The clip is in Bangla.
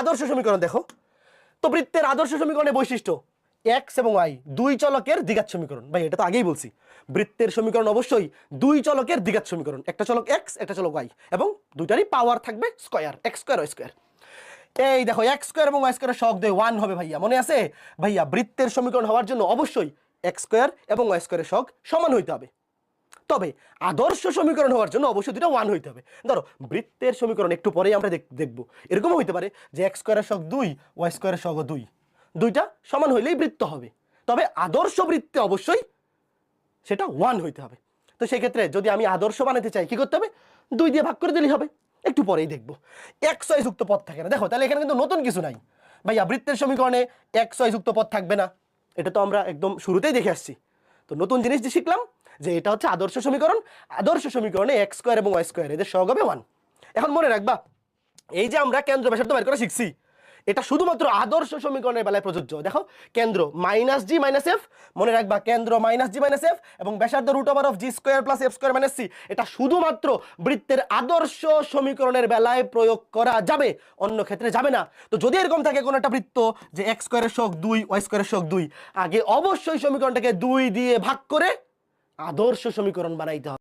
আদর্শ সমীকরণ দেখো তো বৃত্তের আদর্শ সমীকরণের বৈশিষ্ট্য এক্স এবং ওয়াই দুই চলকের দ্বিঘাত সমীকরণ। ভাই এটা তো আগেই বলছি, বৃত্তের সমীকরণ অবশ্যই দুই চলকের দ্বিঘাত সমীকরণ, একটা চলক এক্স একটা চলক ওয়াই এবং দুইটারই পাওয়ার থাকবে square, x square y square. এই দেখো এক্স স্কয়ার এবং ওয়াই স্কয়ারের সহগ দিয়ে 1 হবে ভাইয়া, মনে আছে ভাইয়া? বৃত্তের সমীকরণ হওয়ার জন্য অবশ্যই এক্স স্কয়ার এবং ওয়াই স্কয়ারের সহগ সমান হইতে হবে, তবে আদর্শ সমীকরণ হওয়ার জন্য অবশ্যই দুটো 1 হইতে হবে। ধরো বৃত্তের সমীকরণ একটু পরেই আমরা দেখব, এরকমও হইতে পারে যে এক্স স্কয়ারের সহগ 2 ওয়াই স্কয়ারের সহগ 2, দুইটা সমান হইলেই বৃত্ত হবে, তবে আদর্শ বৃত্তে অবশ্যই সেটা 1 হইতে হবে। তো সেই ক্ষেত্রে যদি আমি আদর্শ বানাতে চাই কি করতে হবে? 2 দিয়ে ভাগ করে দিলেই হবে। একটু পরেই দেখবো এক্স ওয়াই যুক্ত পদ থাকে না, দেখো তাহলে এখানে কিন্তু নতুন কিছু নাই ভাইয়া। বৃত্তের সমীকরণে এক্স ওয়াই যুক্ত পদ থাকবে না, এটা তো আমরা একদম শুরুতেই দেখে আসছি। তো নতুন জিনিস যে শিখলাম যে এটা হচ্ছে আদর্শ সমীকরণ, আদর্শ সমীকরণে এক্স স্কয়ার এবং ওয়াই স্কয়ার এদের সহগ হবে 1। এখন মনে রাখবা এই যে আমরা কেন্দ্র ব্যাসার্ধ বের করা শিখছি, এটা শুধুমাত্র আদর্শ সমীকরণের বেলায় প্রযোজ্য। দেখো কেন্দ্র মাইনাস জি মাইনাস এফ, মনে রাখবা কেন্দ্র মাইনাস জি মাইনাস এফ এবং ব্যাসার্ধ root over of g square plus f square minus c, এটা শুধুমাত্র বৃত্তের আদর্শ সমীকরণের বেলায় প্রয়োগ করা যাবে, অন্য ক্ষেত্রে যাবে না। তো যদি এরকম থাকে কোনো একটা বৃত্ত যে এক্স স্কয়ারের সহগ 2 ওয়াই স্কয়ারের সহগ 2, আগে অবশ্যই সমীকরণটাকে 2 দিয়ে ভাগ করে আদর্শ সমীকরণ বানাইতে হবে।